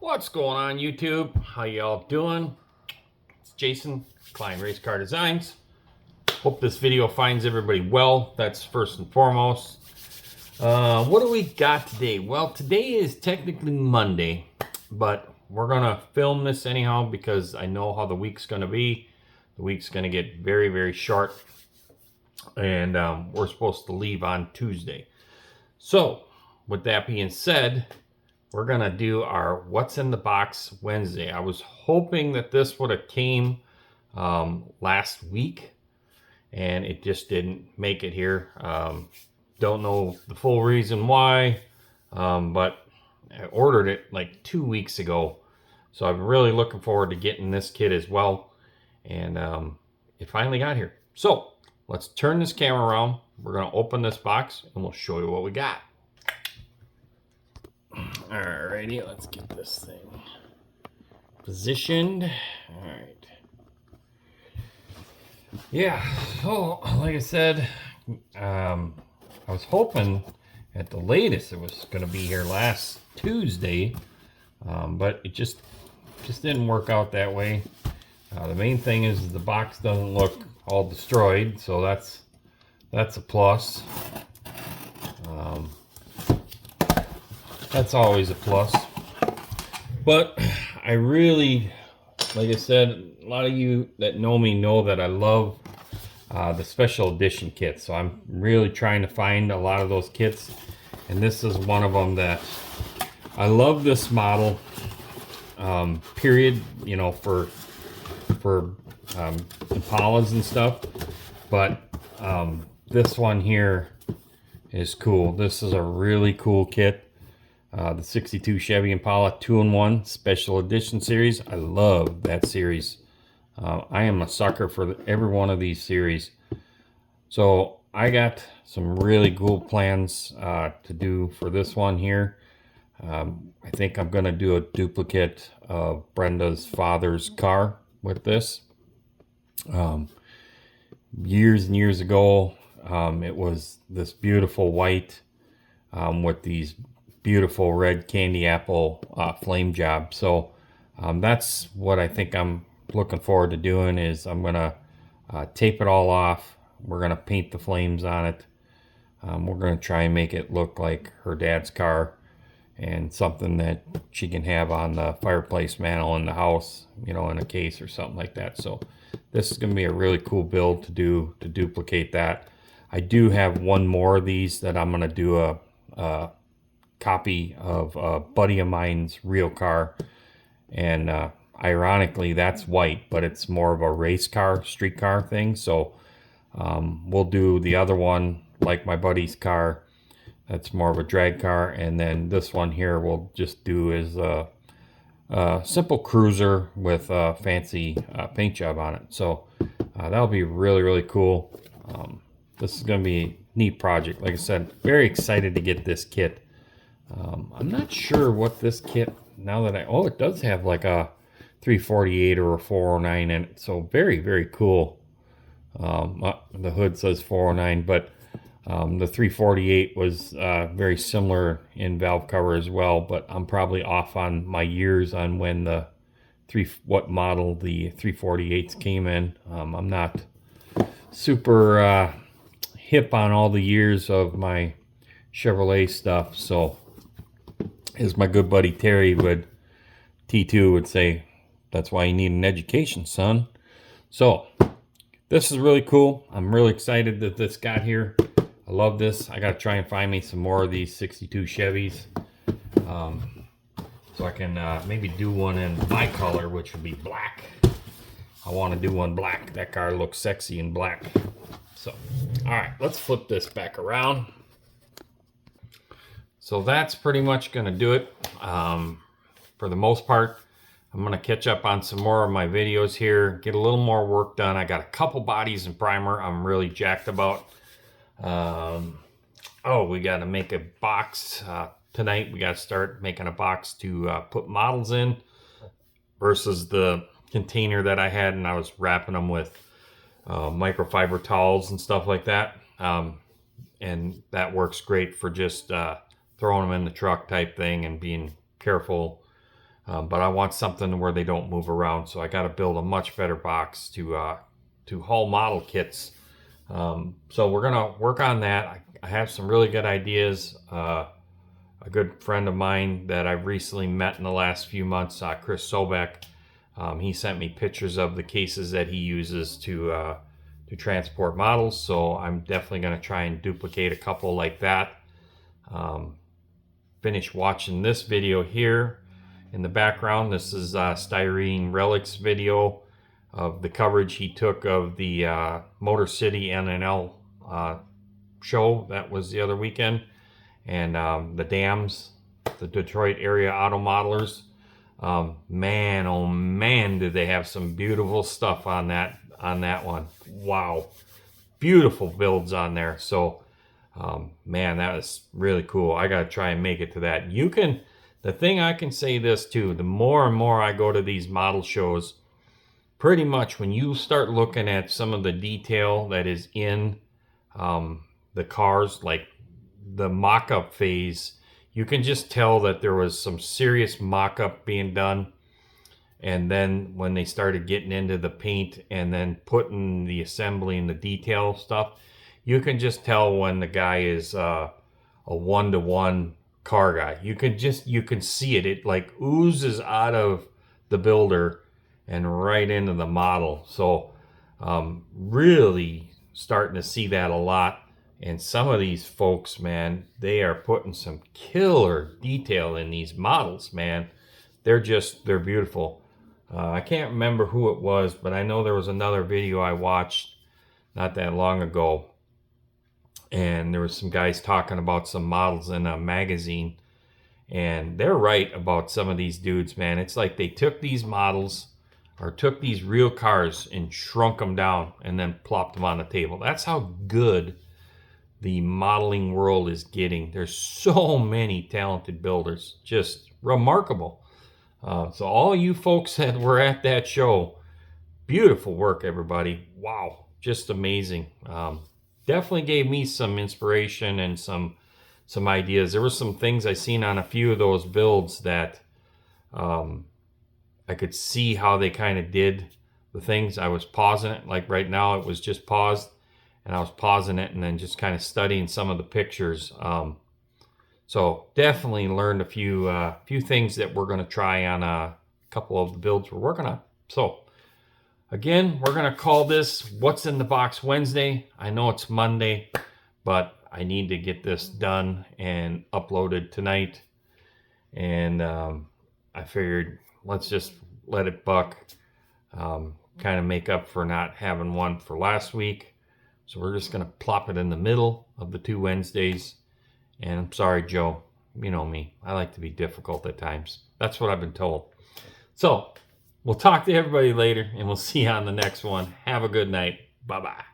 What's going on, YouTube? How y'all doing? It's Jason, Klein Race Car Designs. Hope this video finds everybody well. That's first and foremost. What do we got today? Well, today is technically Monday, but we're gonna film this anyhow because I know how the week's gonna be. The week's gonna get very, very short, and we're supposed to leave on Tuesday. So, with that being said, we're gonna do our What's in the Box Wednesday. I was hoping that this would have came last week, and it just didn't make it here. Don't know the full reason why, but I ordered it like 2 weeks ago, so I'm really looking forward to getting this kit as well, and it finally got here. So let's turn this camera around. We're gonna open this box and we'll show you what we got. Alrighty, let's get this thing positioned. Alright. Yeah, so like I said, I was hoping at the latest it was going to be here last Tuesday, but it just didn't work out that way. The main thing is the box doesn't look all destroyed, so that's a plus. That's always a plus. But I really, like I said, a lot of you that know me know that I love the special edition kits. So I'm really trying to find a lot of those kits. And this is one of them that I love this model, period, you know, for Impalas and stuff. But this one here is cool. This is a really cool kit. The 62 Chevy Impala 2-in-1 Special Edition series. I love that series. I am a sucker for every one of these series. So I got some really cool plans to do for this one here. I think I'm going to do a duplicate of Brenda's father's car with this. Years and years ago, it was this beautiful white with these beautiful red candy apple flame job. So that's what I think I'm looking forward to doing. Is I'm gonna tape it all off. We're gonna paint the flames on it. We're gonna try and make it look like her dad's car and something that she can have on the fireplace mantle in the house, you know, in a case or something like that. So this is gonna be a really cool build to do to duplicate that. I do have one more of these that I'm gonna do a copy of a buddy of mine's real car, and ironically that's white, but it's more of a race car, street car thing. So we'll do the other one like my buddy's car, that's more of a drag car, and then this one here we'll just do as a simple cruiser with a fancy paint job on it. So that'll be really, really cool. This is going to be a neat project. Like I said, very excited to get this kit. I'm not sure what this kit, now that oh, it does have like a 348 or a 409 in it. So very, very cool. The hood says 409, but the 348 was very similar in valve cover as well. But I'm probably off on my years on when what model the 348s came in. I'm not super hip on all the years of my Chevrolet stuff. So as my good buddy Terry T2 would say, that's why you need an education, son. So this is really cool. I'm really excited that this got here. I love this. I got to try and find me some more of these 62 Chevys. So I can maybe do one in my color, which would be black. I want to do one black. That car looks sexy in black. So, all right, let's flip this back around. So that's pretty much going to do it. For the most part, I'm going to catch up on some more of my videos here, get a little more work done. I got a couple bodies and primer I'm really jacked about. Oh, we got to make a box tonight. We got to start making a box to put models in versus the container that I had, and I was wrapping them with microfiber towels and stuff like that. And that works great for just throwing them in the truck type thing and being careful but I want something where they don't move around. So I got to build a much better box to haul model kits. So we're gonna work on that. I have some really good ideas. A good friend of mine that I've recently met in the last few months, Chris Sobek, he sent me pictures of the cases that he uses to transport models. So I'm definitely going to try and duplicate a couple like that. Finish watching this video here in the background. This is Styrene Relics video of the coverage he took of the Motor City NNL show that was the other weekend, and the DAMs, the Detroit Area Auto Modelers. Man, oh man, did they have some beautiful stuff on that one. Wow, beautiful builds on there. So man, that was really cool. I gotta try and make it to that. The thing I can say this too, the more and more I go to these model shows, pretty much when you start looking at some of the detail that is in the cars, like the mock-up phase, you can just tell that there was some serious mock-up being done. And then when they started getting into the paint and then putting the assembly and the detail stuff, you can just tell when the guy is a one-to-one car guy. You can see it. It like oozes out of the builder and right into the model. So really starting to see that a lot. And some of these folks, man, they are putting some killer detail in these models, man. They're beautiful. I can't remember who it was, but I know there was another video I watched not that long ago. And there was some guys talking about some models in a magazine. And they're right about some of these dudes, man. It's like they took these models or took these real cars and shrunk them down and then plopped them on the table. That's how good the modeling world is getting. There's so many talented builders, just remarkable. So all you folks that were at that show, beautiful work, everybody. Wow, just amazing. Definitely gave me some inspiration and some ideas. There were some things I seen on a few of those builds that I could see how they kind of did the things. I was pausing it, like right now it was just paused, and I was pausing it and then just kind of studying some of the pictures. So definitely learned a few things that we're going to try on a couple of the builds we're working on. So again, we're going to call this What's in the Box Wednesday. I know it's Monday, but I need to get this done and uploaded tonight. And I figured let's just let it buck, kind of make up for not having one for last week. So we're just going to plop it in the middle of the 2 Wednesdays. And I'm sorry, Joe. You know me. I like to be difficult at times. That's what I've been told. So we'll talk to everybody later, and we'll see you on the next one. Have a good night. Bye-bye.